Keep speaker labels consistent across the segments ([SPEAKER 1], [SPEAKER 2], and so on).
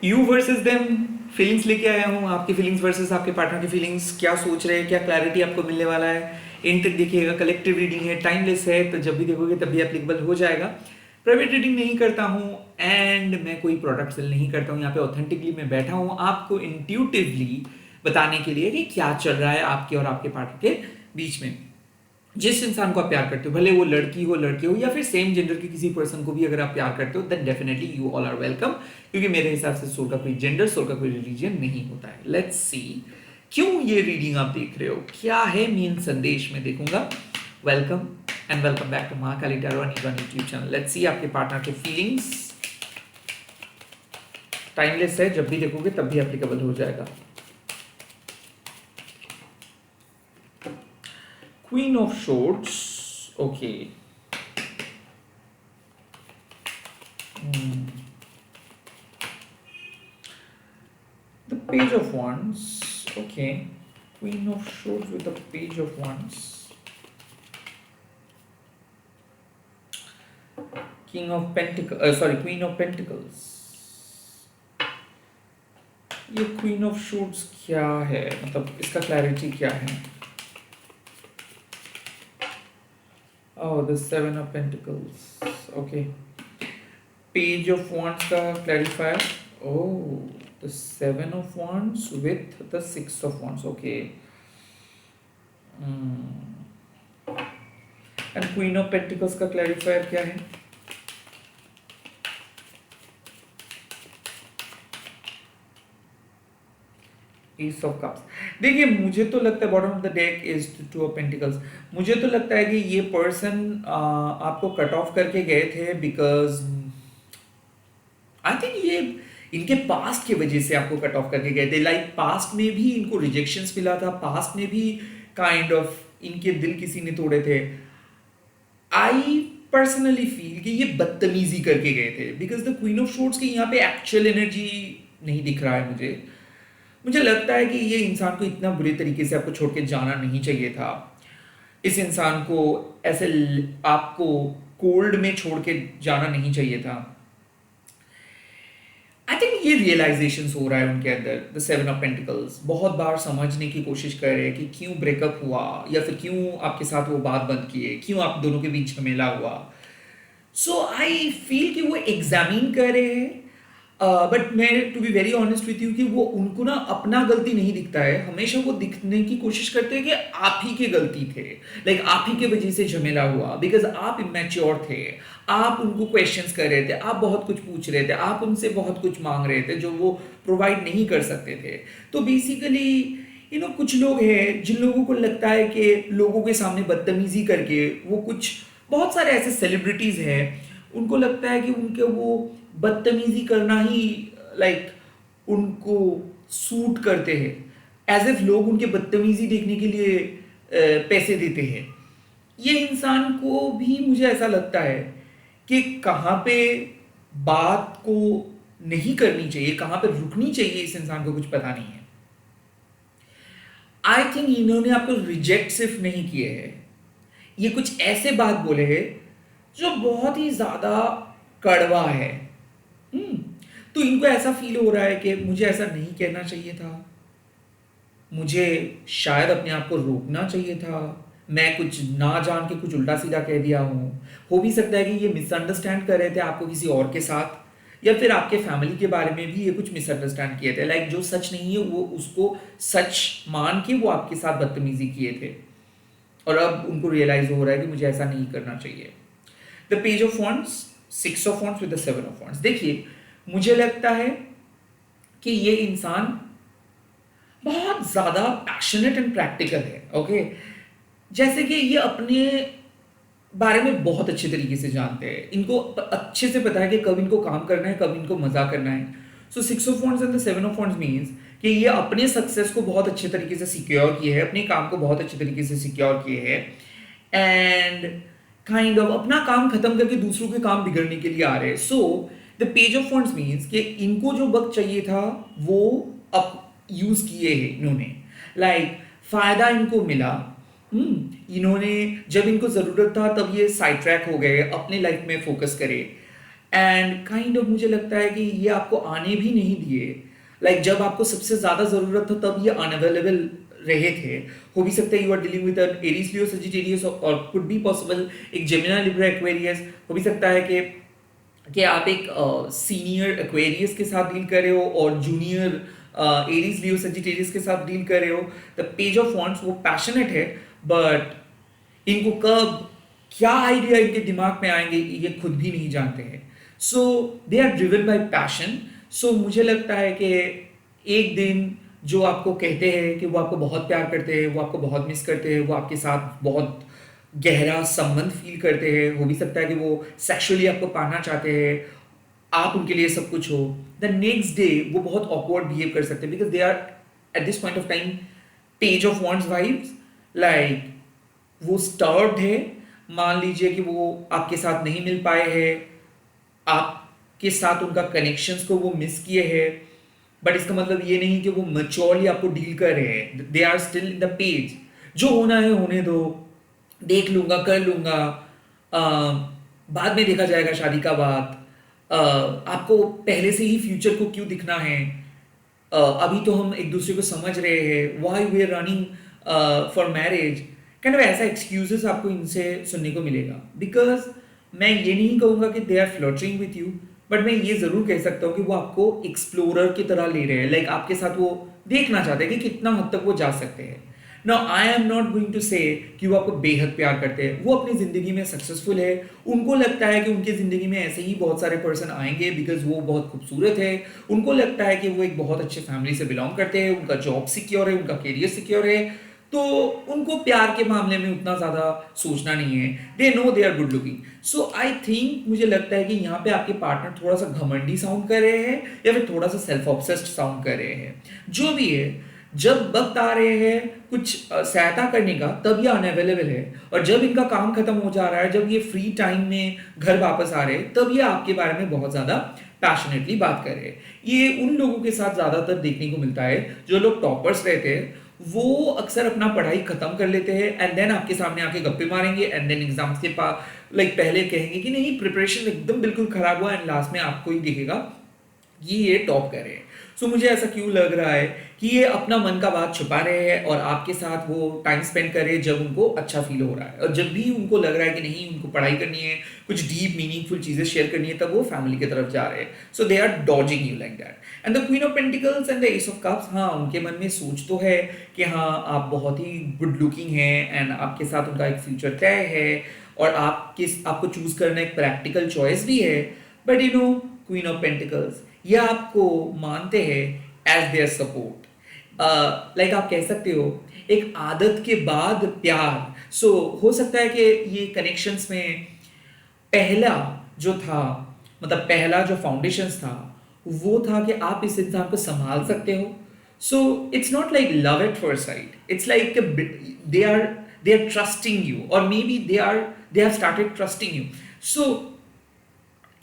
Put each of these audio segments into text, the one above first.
[SPEAKER 1] You versus them, feelings लेके आया हूँ, आपकी फीलिंग्स वर्सेस आपके पार्टनर की फीलिंग्स, क्या सोच रहे हैं, क्या क्लैरिटी आपको मिलने वाला है। एंड तक देखिएगा, कलेक्टिव रीडिंग है, टाइमलेस है, तो जब भी देखोगे तब भी एप्लीकेबल हो जाएगा। प्राइवेट रीडिंग नहीं करता हूँ एंड मैं कोई प्रोडक्ट सेल नहीं करता हूँ। यहाँ पे ऑथेंटिकली मैं बैठा हूँ आपको इंट्यूटिवली बताने के लिए कि क्या चल रहा है आपके और आपके पार्टनर के बीच में। जिस इंसान को आप प्यार करते हो, भले वो लड़की हो लड़के हो या फिर सेम जेंडर के किसी पर्सन को भी अगर आप प्यार करते हो, then definitely you all are welcome. क्योंकि मेरे हिसाब से सोल का कोई जेंडर, सोल का कोई रिलीजन नहीं होता है। लेट्स सी क्यों ये रीडिंग आप देख रहे हो, क्या है मेन संदेश में देखूंगा। Welcome and welcome back to Mahakali tarot on YouTube channel. Let's see आपके पार्टनर के फीलिंग्स। टाइमलेस है, जब भी देखोगे तब भी एप्लीकेबल हो जाएगा। Queen of Swords, okay. Hmm. The Page of Wands, okay. Queen of Swords with the Page of Wands. King of Pentacles, sorry, Queen of Pentacles. ये Queen of Swords क्या है, मतलब इसका क्लैरिटी क्या है। Oh, the Seven of Pentacles. Okay. Page of Wands का clarifier. Oh, the Seven of Wands with the Six of Wands. Okay. And Queen of Pentacles का clarifier क्या है? Ace of Cups. देखिए, मुझे तो लगता है bottom of the deck is two of pentacles. मुझे तो लगता है कि ये पर्सन आपको कट ऑफ करके गए थे बिकॉज आई थिंक ये इनके पास्ट की वजह से आपको कट ऑफ करके गए थे। लाइक पास्ट में भी इनको रिजेक्शंस मिला था, पास्ट में भी काइंड ऑफ इनके दिल किसी ने तोड़े थे। आई पर्सनली फील कि ये बदतमीजी करके गए थे because the queen of shorts की यहाँ पे एक्चुअल एनर्जी नहीं दिख रहा है मुझे। मुझे लगता है कि ये इंसान को इतना बुरी तरीके से आपको छोड़ के जाना नहीं चाहिए था। इस इंसान को ऐसे आपको कोल्ड में छोड़ के जाना नहीं चाहिए था। आई थिंक ये रियलाइजेशन हो रहा है उनके अंदर। द सेवन ऑफ पेंटिकल्स बहुत बार समझने की कोशिश कर रहे हैं कि क्यों ब्रेकअप हुआ या फिर क्यों आपके साथ वो बात बंद किए, क्यों आप दोनों के बीच झमेला हुआ। सो आई फील कि वो एग्जामिन कर रहे हैं। बट मैं to be very honest with you कि वो उनको ना अपना गलती नहीं दिखता है, हमेशा वो दिखने की कोशिश करते हैं कि आप ही की गलती थे। लाइक आप ही के वजह से झमेला हुआ बिकॉज आप इमेच्योर थे, आप उनको क्वेश्चंस कर रहे थे, आप बहुत कुछ पूछ रहे थे, आप उनसे बहुत कुछ मांग रहे थे जो वो प्रोवाइड नहीं कर सकते थे। तो बेसिकली कुछ लोग हैं जिन लोगों को लगता है कि लोगों के सामने बदतमीजी करके वो कुछ, बहुत सारे ऐसे सेलिब्रिटीज हैं उनको लगता है कि उनके वो बदतमीजी करना ही लाइक उनको सूट करते हैं। एज इफ लोग उनके बदतमीजी देखने के लिए पैसे देते हैं। ये इंसान को भी मुझे ऐसा लगता है कि कहाँ पे बात को नहीं करनी चाहिए, कहाँ पे रुकनी चाहिए, इस इंसान को कुछ पता नहीं है। आई थिंक इन्होंने आपको रिजेक्ट सिर्फ नहीं किए हैं, ये कुछ ऐसे बात बोले हैं जो बहुत ही ज्यादा कड़वा है। तो इनको ऐसा फील हो रहा है कि मुझे ऐसा नहीं कहना चाहिए था, मुझे शायद अपने आप को रोकना चाहिए था, मैं कुछ ना जान के कुछ उल्टा सीधा कह दिया हूं। हो भी सकता है कि ये मिसअंडरस्टैंड कर रहे थे आपको किसी और के साथ, या फिर आपके फैमिली के बारे में भी ये कुछ मिसअंडरस्टैंड किए थे। लाइक जो सच नहीं है वो उसको सच मान के वो आपके साथ बदतमीजी किए थे और अब उनको रियलाइज हो रहा है कि मुझे ऐसा नहीं करना चाहिए। The page of wands, six of wands with the seven of wands. देखिए, मुझे लगता है कि ये इंसान बहुत ज्यादा पैशनेट एंड प्रैक्टिकल है। ओके, जैसे कि ये अपने बारे में बहुत अच्छे तरीके से जानते हैं, इनको अच्छे से पता है कि कब इनको काम करना है, कब इनको मजा करना है। So six of wands and the seven of wands means कि ये अपने सक्सेस को बहुत अच्छे तरीके से सिक्योर किए हैं, अपने काम को बहुत अच्छे तरीके से सिक्योर किए हैं एंड काइंड ऑफ अपना काम खत्म करके दूसरों के काम बिगड़ने के लिए आ रहे हैं। So the page of wands means कि इनको जो वक्त चाहिए था वो अब यूज किए हैं इन्होंने। लाइक फायदा इनको मिला, इन्होंने जब इनको जरूरत था तब ये साइड ट्रैक हो गए, अपने लाइफ में फोकस करे एंड काइंड ऑफ मुझे लगता है कि ये आपको आने भी नहीं दिए। लाइक जब आपको सबसे ज्यादा जरूरत था तब ये अनअवेलेबल रहे थे। हो भी सकता है you are dealing with an Aries Leo Sagittarius, और कुड बी पॉसिबल एक जेमिनी लिब्रा एक्वेरियस। हो भी सकता है कि आप एक सीनियर एक्वेरियस के साथ डील कर रहे हो और जूनियर एरीज लियो सजिटेरियस के साथ डील कर रहे हो। द पेज ऑफ वॉन्ट्स वो पैशनेट है, बट इनको कब क्या आइडिया इनके दिमाग में आएंगे ये खुद भी नहीं जानते हैं। So they are driven by passion. So मुझे लगता है कि एक दिन जो आपको कहते हैं कि वो आपको बहुत प्यार करते हैं, वो आपको बहुत मिस करते हैं, वो आपके साथ बहुत गहरा संबंध फील करते हैं, हो भी सकता है कि वो सेक्सुअली आपको पाना चाहते हैं, आप उनके लिए सब कुछ हो, द नेक्स्ट डे वो बहुत ऑकवर्ड बिहेव कर सकते हैं because they are at this point of time page of wants vibes. Like वो स्टर्व्ड है, मान लीजिए कि वो आपके साथ नहीं मिल पाए हैं, आपके साथ उनका कनेक्शंस को वो मिस किए हैं, बट इसका मतलब ये नहीं कि वो मैच्योरली आपको डील कर रहे हैं। They are still in the page, जो होना है होने दो, देख लूंगा कर लूंगा, अ, बाद में देखा जाएगा शादी का बाद। आपको पहले से ही फ्यूचर को क्यों दिखना है, अभी तो हम एक दूसरे को समझ रहे हैं, why we are running for marriage. Kind of ऐसा एक्सक्यूजेस आपको इनसे सुनने को मिलेगा। बिकॉज मैं ये नहीं कहूँगा कि they are flirting with you, but मैं ये जरूर कह सकता हूँ कि वो आपको एक्सप्लोरर की तरह ले रहे हैं। लाइक आपके साथ वो देखना चाहते हैं कि कितना हद तक वो जा सकते हैं। Now I am not going to say कि वो आपको बेहद प्यार करते हैं, वो अपनी जिंदगी में सक्सेसफुल है, उनको लगता है कि उनकी जिंदगी में ऐसे ही बहुत सारे पर्सन आएंगे बिकॉज वो बहुत खूबसूरत है, उनको लगता है कि वो एक बहुत अच्छे फैमिली से बिलोंग करते हैं, उनका जॉब सिक्योर है, उनका करियर सिक्योर है, तो उनको प्यार के मामले में उतना ज़्यादा सोचना नहीं है। They know they are good looking. So I think मुझे लगता है कि यहाँ पे आपके पार्टनर थोड़ा सा घमंडी साउंड कर रहे हैं या फिर थोड़ा सा सेल्फ ऑब्सेस्ड साउंड कर रहे हैं। जो भी है, जब वक्त आ रहे हैं कुछ सहायता करने का तब ये अनअवेलेबल है, और जब इनका काम खत्म हो जा रहा है, जब ये फ्री टाइम में घर वापस आ रहे हैं, तब ये आपके बारे में बहुत ज़्यादा पैशनेटली बात कर रहे हैं। ये उन लोगों के साथ ज़्यादातर देखने को मिलता है जो लोग टॉपर्स रहते हैं, वो अक्सर अपना पढ़ाई खत्म कर लेते हैं एंड देन आपके सामने आके गप्पे मारेंगे एंड देन एग्जाम्स के पास लाइक पहले कहेंगे कि नहीं प्रिपरेशन एकदम बिल्कुल खराब हुआ, एंड लास्ट में आपको ही दिखेगा कि ये टॉप कर रहे हैं। सो मुझे ऐसा क्यों लग रहा है कि ये अपना मन का बात छुपा रहे हैं और आपके साथ वो टाइम स्पेंड कर रहे हैं जब उनको अच्छा फील हो रहा है, और जब भी उनको लग रहा है कि नहीं उनको पढ़ाई करनी है, कुछ डीप मीनिंगफुल चीजें शेयर करनी है, तब वो फैमिली की तरफ जा रहे हैं। So they are dodging you like that. And the queen of pentacles and the ace of cups, हाँ उनके मन में सोच तो है कि हाँ आप बहुत ही गुड लुकिंग हैं एंड आपके साथ उनका एक फ्यूचर तय है और आपको चूज करना एक प्रैक्टिकल चॉइस भी है, but you know queen of pentacles ये आपको मानते हैं एज देयर सपोर्ट। लाइक आप कह सकते हो एक आदत के बाद प्यार। सो हो सकता है कि ये कनेक्शंस में पहला जो था, मतलब पहला जो फाउंडेशन था वो था कि आप इस इंसान को संभाल सकते हो। So it's not like love at first sight, it's like they are trusting you, और maybe they have started trusting you. So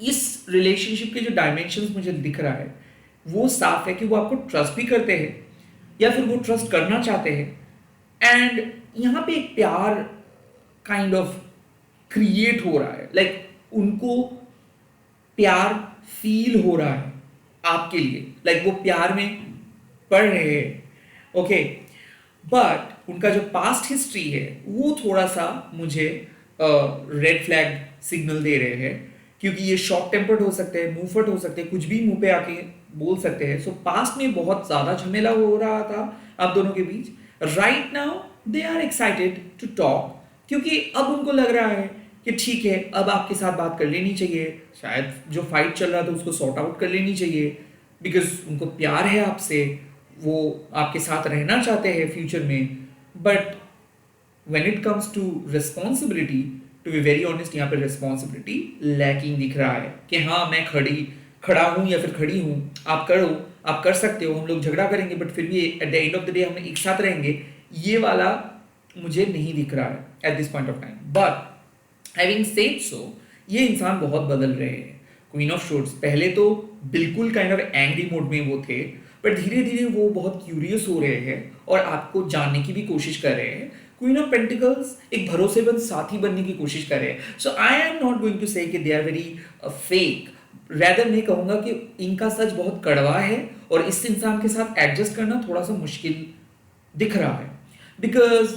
[SPEAKER 1] इस रिलेशनशिप के जो डायमेंशंस मुझे दिख रहा है वो साफ है कि वो आपको ट्रस्ट भी करते हैं या फिर वो ट्रस्ट करना चाहते हैं, एंड यहाँ पे एक प्यार काइंड ऑफ क्रिएट हो रहा है। लाइक उनको प्यार फील हो रहा है आपके लिए, लाइक वो प्यार में पड़ रहे हैं। ओके, बट उनका जो पास्ट हिस्ट्री है वो थोड़ा सा मुझे रेड फ्लैग सिग्नल दे रहे हैं, क्योंकि ये शॉर्ट टेम्पर्ड हो सकते हैं, मुंह फट हो सकते हैं, कुछ भी मुंह पे आके बोल सकते हैं। सो पास्ट में बहुत ज्यादा झमेला हो रहा था आप दोनों के बीच। Right now they are excited to talk, क्योंकि अब उनको लग रहा है कि ठीक है अब आपके साथ बात कर लेनी चाहिए, शायद जो फाइट चल रहा था उसको सॉर्ट आउट कर लेनी चाहिए, बिकॉज उनको प्यार है आपसे, वो आपके साथ रहना चाहते हैं फ्यूचर में। But when it comes to responsibility, to be very honest, यहाँ पे रिस्पॉन्सिबिलिटी लैकिंग दिख रहा है कि हाँ मैं खड़ा हूँ या फिर खड़ी हूँ, आप करो, आप कर सकते हो, हम लोग झगड़ा करेंगे बट फिर भी at the end of the day हम एक साथ रहेंगे, ये वाला मुझे नहीं दिख रहा है eight this point of time. But having said so, ये इंसान बहुत बदल रहे हैं। क्वीन ऑफ शोर्ट्स पहले तो बिल्कुल काइंड ऑफ एंग्री मोड में वो थे, बट धीरे धीरे वो बहुत क्यूरियस हो रहे हैं और आपको जानने की भी कोशिश कर रहे हैं। क्वीन ऑफ पेंटिकल्स एक भरोसेमंद साथी बनने की कोशिश कर रहे हैं। So I am not going to say कि they are very fake, rather मैं कहूँगा कि इनका सच बहुत कड़वा है और इस इंसान के साथ एडजस्ट करना थोड़ा सा मुश्किल दिख रहा है। बिकॉज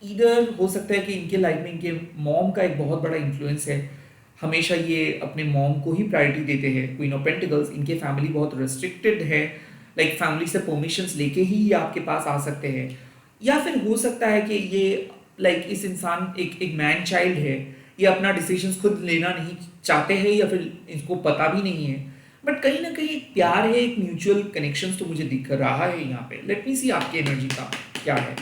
[SPEAKER 1] इधर हो सकता है कि इनके लाइफ में इनके मॉम का एक बहुत बड़ा इन्फ्लुएंस है। हमेशा ये अपने मॉम को ही प्रायोरिटी देते हैं। क्वीन ऑफ पेंटिकल्स, इनके फैमिली बहुत रिस्ट्रिक्टेड है, लाइक फैमिली से परमिशंस लेके ही ये आपके पास आ सकते हैं। या फिर हो सकता है कि ये लाइक इस इंसान एक मैन चाइल्ड है, ये अपना डिसीजंस खुद लेना नहीं चाहते हैं या फिर इनको पता भी नहीं है। बट कहीं ना कहीं एक प्यार है, एक म्यूचुअल कनेक्शंस तो मुझे दिख रहा है यहाँ पे। लेट मी सी आपकी एनर्जी का क्या है।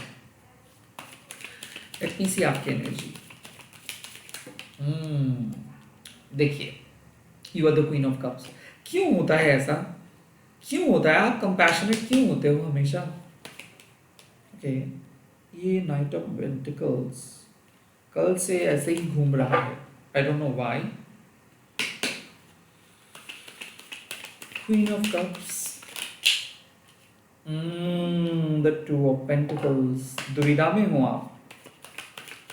[SPEAKER 1] लेट मी सी आपकी एनर्जी। देखिए, you are the queen of cups. क्यों होता है ऐसा? क्यों होता है? आप कंपैशनेट क्यों होते हो हमेशा? ओके, ये नाइट ऑफ पेंटिकल्स कल से ऐसे ही घूम रहा है। I don't know why. Queen of cups, the two of pentacles. दुविधा में हो आप,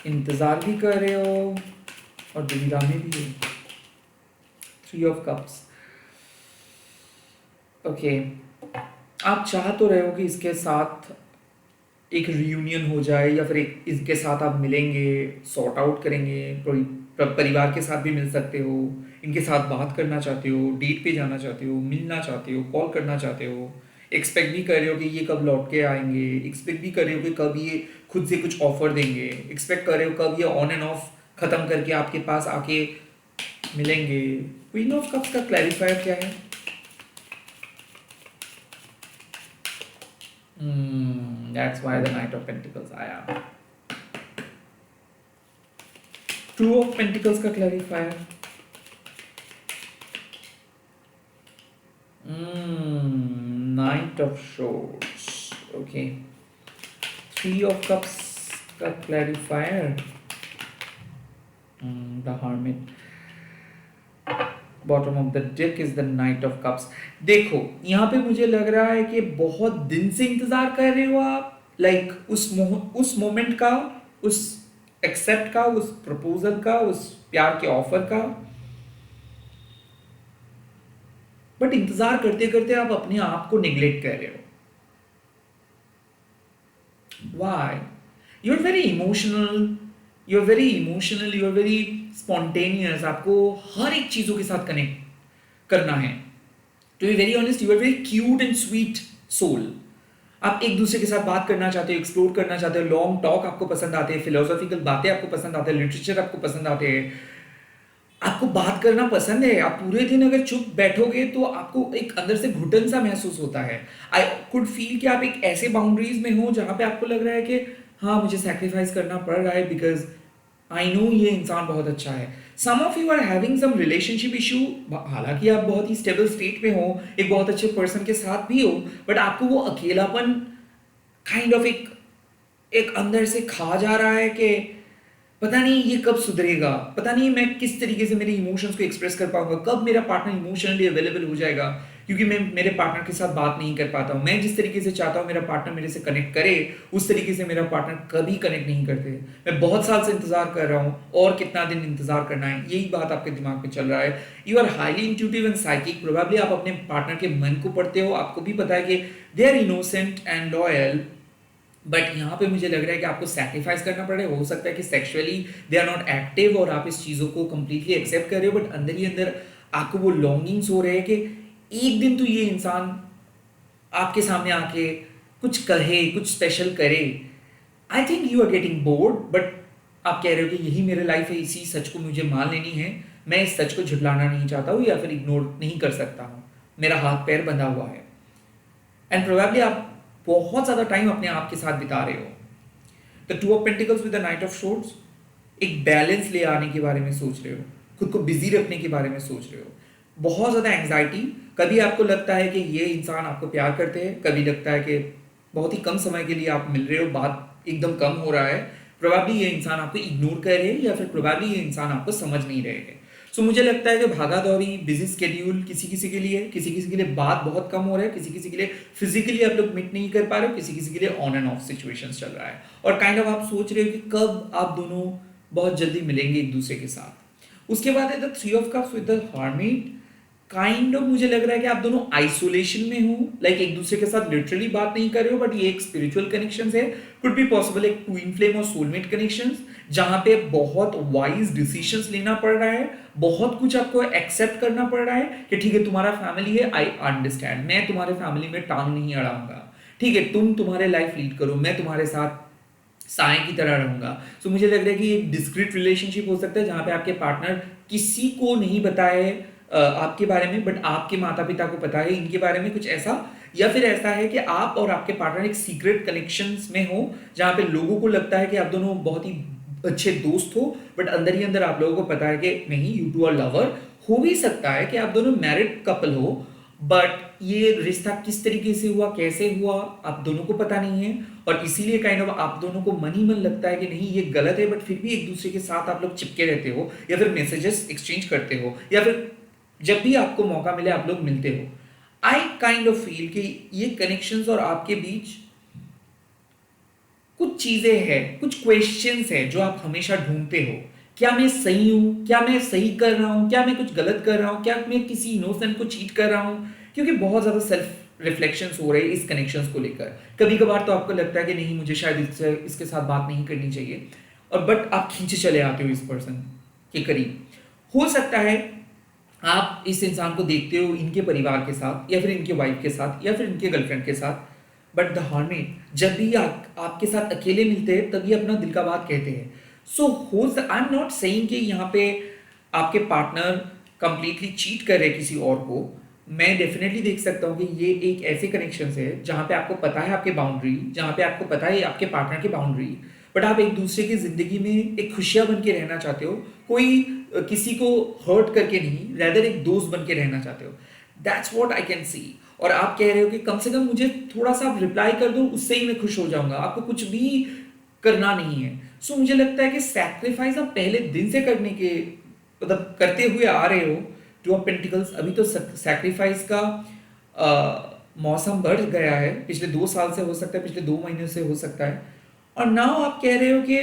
[SPEAKER 1] इंतजार भी कर रहे हो और दुविधा में भी हो। थ्री ऑफ कप्स, ओके, आप चाह तो रहे हो कि इसके साथ एक रियूनियन हो जाए या फिर एक इसके साथ आप मिलेंगे, सॉर्ट आउट करेंगे, परिवार के साथ भी मिल सकते हो, इनके साथ बात करना चाहते हो, डेट पे जाना चाहते हो, मिलना चाहते हो, कॉल करना चाहते हो, एक्सपेक्ट भी कर रहे हो कि ये कब लौट के आएंगे, एक्सपेक्ट भी कर रहे हो कि कब ये खुद से कुछ ऑफर देंगे, एक्सपेक्ट कर रहे हो कब ये ऑन एंड ऑफ खत्म करके आपके पास आके मिलेंगे। क्वीन ऑफ कप्स का क्लैरिफायर क्या है? That's why the Knight of Pentacles आया। Two of Pentacles का clarifier। Knight of Swords, okay। Three of Cups का clarifier। The Hermit। Bottom of the deck is the night of cups. देखो, यहाँ पे मुझे लग रहा है कि बहुत दिन से इंतजार कर रहे हो आप, लाइक उस मोमेंट का, उस एक्सेप्ट का, उस प्रपोजल का, उस प्यार के ऑफर का। बट इंतजार करते करते आप अपने आप को निग्लेक्ट कर रहे हो। Why? You are very emotional, you are very emotional, you are very spontaneous. आपको हर एक चीजों के साथ कनेक्ट करना है। To be very honest, you are very cute and sweet soul. आप एक दूसरे के साथ बात करना चाहते हो, एक्सप्लोर करना चाहते हो, लॉन्ग टॉक आपको पसंद आते हैं, फिलोसॉफिकल बातें आपको पसंद आते हैं, लिटरेचर आपको पसंद आते हैं, आपको बात करना पसंद है। आप पूरे दिन अगर चुप बैठोगे तो आपको एक अंदर से घुटन सा महसूस होता है। आई कुड फील कि आप एक ऐसे बाउंड्रीज में हो जहां पे आपको लग रहा है कि हाँ, मुझे सैक्रिफाइस करना पड़ रहा है बिकॉज आई नो ये इंसान बहुत अच्छा है। Some of you are having some relationship issue, हालांकि आप बहुत ही स्टेबल स्टेट में हो, एक बहुत अच्छे पर्सन के साथ भी हो, बट आपको वो अकेलापन काइंड ऑफ एक अंदर से खा जा रहा है कि पता नहीं ये कब सुधरेगा, पता नहीं मैं किस तरीके से मेरे इमोशंस को एक्सप्रेस कर पाऊंगा, कब मेरा पार्टनर इमोशनली अवेलेबल हो जाएगा, क्योंकि मैं मेरे पार्टनर के साथ बात नहीं कर पाता हूँ। मैं जिस तरीके से चाहता हूँ मेरा पार्टनर मेरे से कनेक्ट करे, उस तरीके से मेरा पार्टनर कभी कनेक्ट नहीं करते। मैं बहुत साल से इंतजार कर रहा हूँ और कितना दिन इंतजार करना है, यही बात आपके दिमाग में चल रहा है। You are highly intuitive and psychic. Probably आप अपने पार्टनर के मन को पढ़ते हो, आपको भी पता है कि they are innocent and loyal. But यहाँ पे मुझे लग रहा है कि आपको सैक्रिफाइस करना पड़े। हो सकता है कि sexually they are not active और आप इस चीज़ों को कंप्लीटली एक्सेप्ट कर रहे हो, बट अंदर ही अंदर आपको वो लॉन्गिंग्स हो रहे हैं कि एक दिन तो ये इंसान आपके सामने आके कुछ कहे, कुछ स्पेशल करे। I think you are getting bored, but आप कह रहे हो कि यही मेरे लाइफ है, इसी सच को मुझे मान लेनी है, मैं इस सच को झुटलाना नहीं चाहता हूँ या फिर इग्नोर नहीं कर सकता हूँ, मेरा हाथ पैर बंधा हुआ है। एंड प्रोबेबली आप बहुत ज्यादा टाइम अपने आप के साथ बिता रहे हो। The two of pentacles with the night of shorts, एक बैलेंस ले आने के बारे में सोच रहे हो, खुद को बिजी रखने के बारे में सोच रहे हो। बहुत ज्यादा एंग्जाइटी, कभी आपको लगता है कि ये इंसान आपको प्यार करते हैं, कभी लगता है कि बहुत ही कम समय के लिए आप मिल रहे हो, बात एकदम कम हो रहा है। प्रोबेबली ये इंसान आपको इग्नोर कर रहे हैं या फिर प्रोबेबली ये इंसान आपको समझ नहीं रहे हैं। सो मुझे लगता है कि भागा दौड़ी बिजी स्केड्यूल किसी किसी के लिए, किसी किसी के लिए बात बहुत कम हो रहा है, किसी किसी के लिए फिजिकली आप लोग मीट नहीं कर पा रहे हो, किसी किसी के लिए ऑन एंड ऑफ सिचुएशंस चल रहा है और काइंड ऑफ आप सोच रहे हो कि कब आप दोनों बहुत जल्दी मिलेंगे एक दूसरे के साथ। उसके बाद है the three of cups with the hermit. मुझे लग रहा है कि आप दोनों आइसोलेशन में हो, लाइक एक दूसरे के साथ लिटरली बात नहीं कर रहे हो, बट ये एक स्पिरिचुअल कनेक्शन है। कुड बी पॉसिबल एक ट्विन फ्लेम और सोलमेट कनेक्शन, जहां पे बहुत वाइज डिसीजंस लेना पड़ रहा है, बहुत कुछ आपको एक्सेप्ट करना पड़ रहा है कि ठीक है तुम्हारा फैमिली है, आई अंडरस्टैंड, मैं तुम्हारे फैमिली में टांग नहीं अड़ाऊंगा, ठीक है तुम तुम्हारे लाइफ लीड करो, मैं तुम्हारे साथ साय की तरह रहूंगा। सो मुझे लग रहा है कि एक डिस्क्रीट रिलेशनशिप हो सकता है जहां पे आपके पार्टनर किसी को नहीं बताए आपके बारे में, बट आपके माता पिता को पता है इनके बारे में कुछ ऐसा, या फिर ऐसा है कि आप और आपके पार्टनर एक सीक्रेट कनेक्शंस में हो, जहां पे लोगों को लगता है कि आप दोनों बहुत ही अच्छे दोस्त हो, बट अंदर ही अंदर आप लोगों को पता है कि नहीं, यू टू आर लवर। हो भी सकता है कि आप दोनों मैरिड कपल हो, बट ये रिश्ता किस तरीके से हुआ, कैसे हुआ, आप दोनों को पता नहीं है, और इसीलिए काइंड ऑफ आप दोनों को मन ही मन लगता है कि नहीं ये गलत है, बट फिर भी एक दूसरे के साथ आप लोग चिपके रहते हो, या फिर मैसेजेस एक्सचेंज करते हो, या फिर जब भी आपको मौका मिले आप लोग मिलते हो। आई काइंड ऑफ फील कि ये कनेक्शंस और आपके बीच कुछ चीजें हैं, कुछ क्वेश्चंस हैं जो आप हमेशा ढूंढते हो। क्या मैं सही हूं, क्या मैं सही कर रहा हूं, क्या मैं कुछ गलत कर रहा हूं, क्या मैं किसी इनोसेंट को चीट कर रहा हूं, क्योंकि बहुत ज्यादा सेल्फ रिफ्लेक्शंस हो रहे हैं इस कनेक्शंस को लेकर। कभी कभार तो आपको लगता है कि नहीं मुझे शायद इसके साथ बात नहीं करनी चाहिए, और बट आप खींचे चले आते हो इस पर्सन के करीब। हो सकता है आप इस इंसान को देखते हो इनके परिवार के साथ, या फिर इनके वाइफ के साथ, या फिर इनके गर्लफ्रेंड के साथ, बट द हर्मिट जब भी आपके साथ अकेले मिलते हैं तभी अपना दिल का बात कहते हैं। सो हो आई एम नॉट सेइंग कि यहाँ पे आपके पार्टनर कंप्लीटली चीट कर रहे हैं किसी और को। मैं डेफिनेटली देख सकता हूँ कि ये एक ऐसे कनेक्शन है जहाँ पे आपको पता है आपके बाउंड्री, जहाँ पे आपको पता है आपके पार्टनर की बाउंड्री, बट आप एक दूसरे की जिंदगी में एक खुशियां बन के रहना चाहते हो, कोई किसी को हर्ट करके नहीं, रेदर एक दोस्त बन के रहना चाहते हो। That's what I can see. और आप कह रहे हो कि कम से कम मुझे थोड़ा सा आप रिप्लाई कर दो, उससे ही मैं खुश हो जाऊंगा, आपको कुछ भी करना नहीं है। सो मुझे लगता है कि सैक्रिफाइस आप पहले दिन से करने के मतलब करते हुए आ रहे हो। टू ऑफ पेंटिकल्स, अभी तो सैक्रिफाइस का मौसम बढ़ गया है, पिछले 2 साल से हो सकता है, पिछले 2 महीने से हो सकता है, और नाउ आप कह रहे हो कि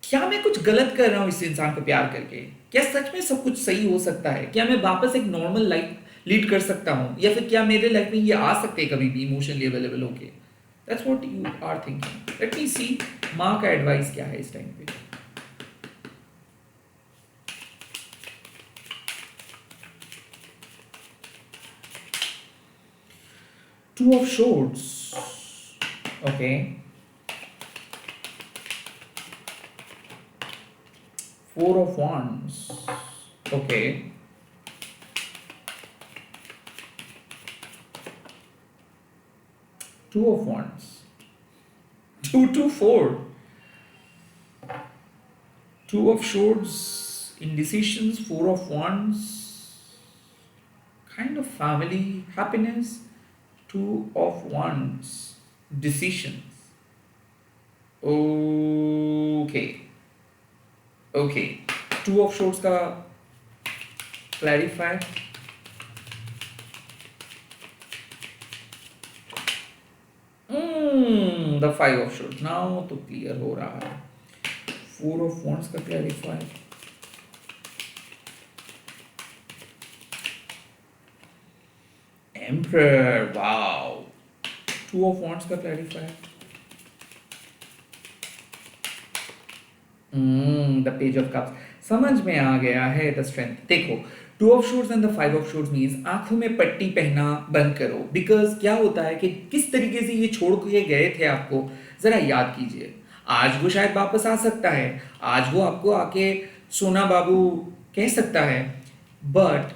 [SPEAKER 1] क्या मैं कुछ गलत कर रहा हूं इस इंसान को प्यार करके, क्या सच में सब कुछ सही हो सकता है, क्या मैं वापस एक नॉर्मल लाइफ लीड कर सकता हूं, या फिर क्या मेरे लाइफ में ये आ सकते हैं कभी भी इमोशनली अवेलेबल होके। That's what you are thinking. Let me see माँ का एडवाइस क्या है इस टाइम पे। Two of swords, okay, 4 of Wands, okay, Two of Wands, 2 to 4, Two of Swords, indecisions, 4 of Wands, kind of family happiness, 2 of Wands, decisions, okay, okay, 2 of Swords का clarify, the 5 of Swords now तो clear हो रहा है। 4 of Wands का clarify, emperor, wow, 2 of Wands का clarify, the page of cups, समझ में आ गया है द स्ट्रेंथ। देखो 2 of Swords and the 5 of Swords means आंखों में पट्टी पहनना बंद करो, बिकॉज क्या होता है कि किस तरीके से ये छोड़ के गए थे आपको, जरा याद कीजिए। आज वो शायद वापस आ सकता है, आज वो आपको आके सोना बाबू कह सकता है, बट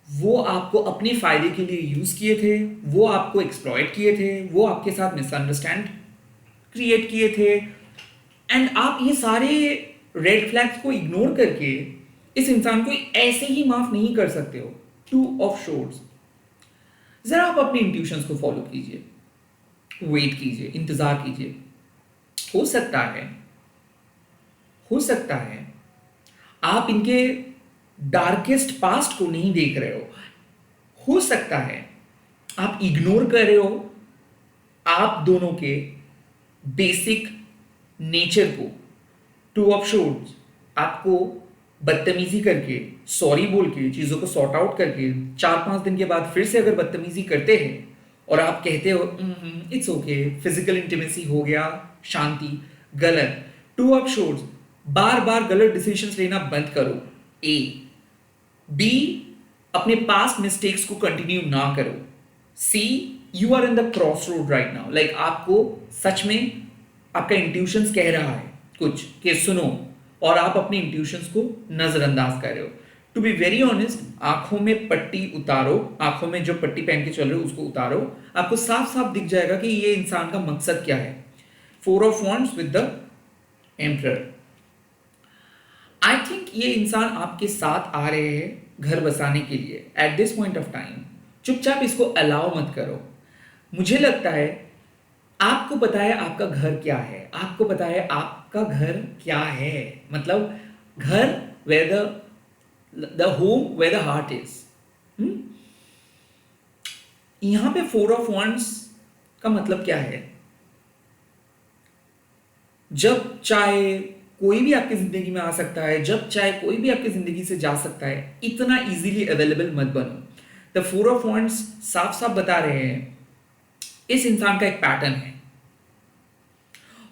[SPEAKER 1] वो आपको अपने फायदे के लिए यूज किए थे, वो आपको एक्सप्लॉइट किए थे, वो आपके साथ मिसअंडरस्टैंड क्रिएट किए थे, एंड आप ये सारे रेड फ्लैग्स को इग्नोर करके इस इंसान को ऐसे ही माफ नहीं कर सकते हो। 2 of Swords, जरा आप अपने इंट्यूशंस को फॉलो कीजिए, वेट कीजिए, इंतजार कीजिए। हो सकता है, हो सकता है आप इनके डार्केस्ट पास्ट को नहीं देख रहे हो सकता है आप इग्नोर कर रहे हो आप दोनों के बेसिक नेचर को। 2 of Swords आपको बदतमीजी करके सॉरी बोल के चीज़ों को सॉर्ट आउट करके 4-5 दिन के बाद फिर से अगर बदतमीजी करते हैं और आप कहते हो इट्स ओके, फिजिकल इंटीमेसी हो गया, शांति, गलत। टू ऑफ शोर्स, बार बार गलत डिसीजंस लेना बंद करो। ए। बी, अपने पास्ट मिस्टेक्स को कंटिन्यू ना करो। C, you are in the cross road right now, like आपको सच में आपका इंट्यूशंस कह रहा है कुछ कि सुनो, और आप अपने इंट्यूशंस को नजरअंदाज कर रहे हो। टू बी वेरी ऑनेस्ट, आंखों में पट्टी उतारो, आंखों में जो पट्टी पहन के चल रहे हो उसको उतारो, आपको साफ साफ दिख जाएगा कि ये इंसान का मकसद क्या है। 4 of wands with the emperor. I think ये इंसान आपके साथ आ रहे हैं घर बसाने के लिए eight this point of time. चुपचाप इसको अलाउ मत करो। मुझे लगता है आपको पता है आपका घर क्या है, आपको पता है आपका घर क्या है, मतलब घर where the home where the heart is. यहां पे 4 ऑफ वॉन्ड्स का मतलब क्या है? जब चाहे कोई भी आपकी जिंदगी में आ सकता है, जब चाहे कोई भी आपकी जिंदगी से जा सकता है, इतना इजीली अवेलेबल मत बनो। द 4 ऑफ वॉन्ड्स साफ साफ बता रहे हैं इस इंसान का एक पैटर्न है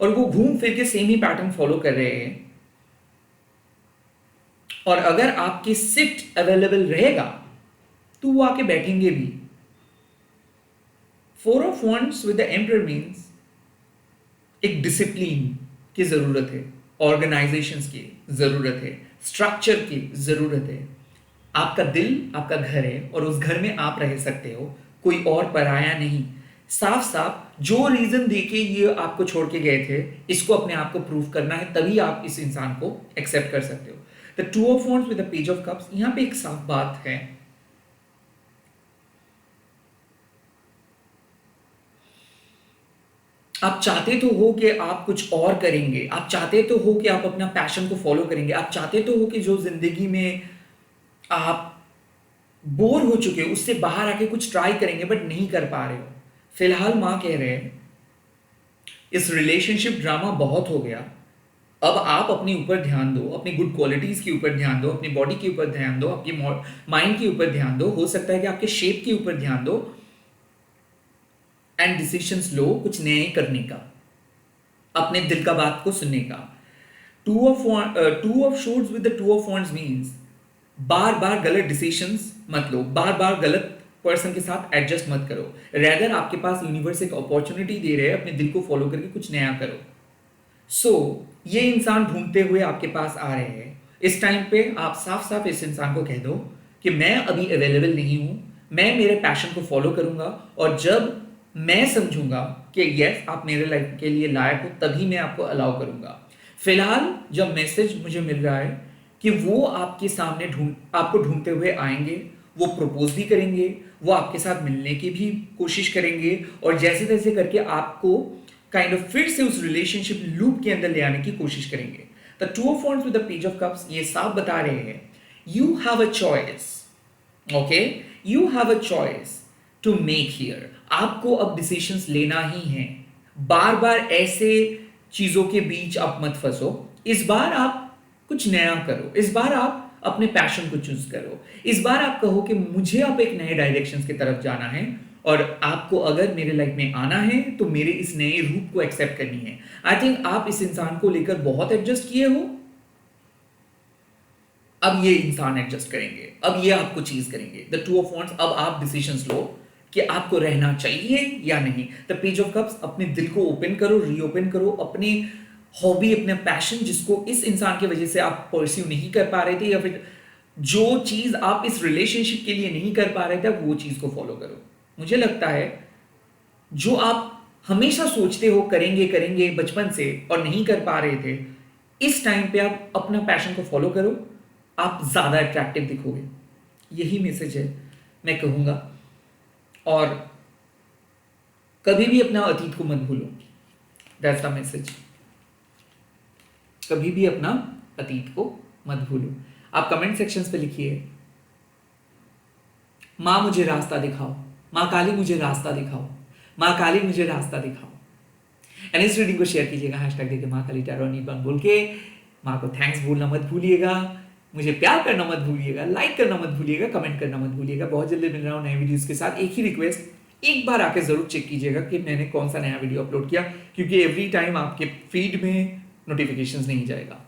[SPEAKER 1] और वो घूम फिर के सेम ही पैटर्न फॉलो कर रहे हैं, और अगर आपके सिट अवेलेबल रहेगा तो वो आके बैठेंगे भी। 4 of wands with the emperor means एक डिसिप्लिन की जरूरत है, ऑर्गेनाइजेशंस की जरूरत है, स्ट्रक्चर की जरूरत है। आपका दिल आपका घर है और उस घर में आप रह सकते हो, कोई और पराया नहीं। साफ साफ जो रीजन देके ये आपको छोड़ के गए थे, इसको अपने आप को प्रूव करना है, तभी आप इस इंसान को एक्सेप्ट कर सकते हो। The 2 of wands with the page of cups, यहां पे एक साफ बात है, आप चाहते तो हो कि आप कुछ और करेंगे, आप चाहते तो हो कि आप अपना पैशन को फॉलो करेंगे, आप चाहते तो हो कि जो जिंदगी में आप बोर हो चुके हो उससे बाहर आके कुछ ट्राई करेंगे, बट नहीं कर पा रहे हो। फिलहाल मां कह रहे हैं इस रिलेशनशिप ड्रामा बहुत हो गया, अब आप अपने ऊपर ध्यान दो, अपनी गुड क्वालिटीज के ऊपर ध्यान दो, अपनी बॉडी के ऊपर ध्यान दो, आपकी माइंड के ऊपर ध्यान दो, हो सकता है कि आपके शेप के ऊपर ध्यान दो एंड डिसीजंस लो कुछ नए करने का, अपने दिल का बात को सुनने का। Two of swords with the 2 of wands means बार बार गलत डिसीजंस मत लो, बार बार गलत पर्सन के साथ एडजस्ट मत करो। रेदर आपके पास यूनिवर्स एक अपॉर्चुनिटी दे रहे हैं, अपने दिल को फॉलो करके कुछ नया करो। सो ये इंसान ढूंढते हुए आपके पास आ रहे हैं। इस टाइम पे आप साफ साफ इस इंसान को कह दो कि मैं अभी अवेलेबल नहीं हूं, मैं मेरे पैशन को फॉलो करूंगा, और जब मैं समझूंगा कि यस आप मेरे लाइफ के लिए लायक हो, तभी मैं आपको अलाउ करूंगा। फिलहाल जब मैसेज मुझे मिल रहा है कि वो आपके सामने आपको ढूंढते हुए आएंगे, वो प्रपोज भी करेंगे, वो आपके साथ मिलने की भी कोशिश करेंगे, और जैसे तैसे करके आपको काइंड ऑफ फिर से उस रिलेशनशिप लूप के अंदर ले आने की कोशिश करेंगे। The 2 of wands with the page of cups ये साफ बता रहे हैं you have a choice, okay, you have a choice to make here. आपको अब डिसीजंस लेना ही है। बार बार ऐसे चीजों के बीच आप मत फंसो, इस बार आप कुछ नया करो, इस बार आप अपने पैशन को चूज करो, इस बार आप कहो कि मुझे अब एक नए डायरेक्शंस की तरफ जाना है, और आपको अगर मेरे लाइफ में आना है तो मेरे इस नए रूप को एक्सेप्ट करनी है। आई थिंक आप इस इंसान को लेकर बहुत एडजस्ट किए हो, अब ये इंसान एडजस्ट करेंगे, अब ये आपको चीज करेंगे। द 2 ऑफ वॉन्ड्स, अब आप डिसीजंस लो कि आपको रहना चाहिए या नहीं। द पेज ऑफ कप्स, अपने दिल को ओपन करो, रीओपन करो, अपनी हॉबी, अपने पैशन जिसको इस इंसान की वजह से आप परस्यू नहीं कर पा रहे थे, या फिर जो चीज आप इस रिलेशनशिप के लिए नहीं कर पा रहे थे, वो चीज को फॉलो करो। मुझे लगता है जो आप हमेशा सोचते हो करेंगे करेंगे बचपन से और नहीं कर पा रहे थे, इस टाइम पे आप अपना पैशन को फॉलो करो, आप ज्यादा अट्रैक्टिव दिखोगे। यही मैसेज है मैं कहूंगा। और कभी भी अपना अतीत को मत भूलो, दैट्स द मैसेज। कभी भी अपना अतीत को मत भूलो। आप कमेंट सेक्शंस पे लिखिए, माँ मुझे रास्ता दिखाओ, माँ काली मुझे रास्ता दिखाओ, माँ काली मुझे रास्ता दिखाओ। एंड इस रीडिंग को शेयर कीजिएगा हैशटैग देके माँ काली टैरो नीट वन बोल के। माँ को थैंक्स बोलना मत भूलिएगा। मुझे प्यार करना मत भूलिएगा, लाइक करना मत भूलिएगा, कमेंट करना मत भूलिएगा। बहुत जल्दी मिल रहा हूँ नए वीडियोस के साथ। एक ही रिक्वेस्ट, एक बार आके जरूर चेक कीजिएगा कि मैंने कौन सा नया वीडियो अपलोड किया, क्योंकि एवरी टाइम आपके फीड में नोटिफिकेशंस नहीं जाएगा।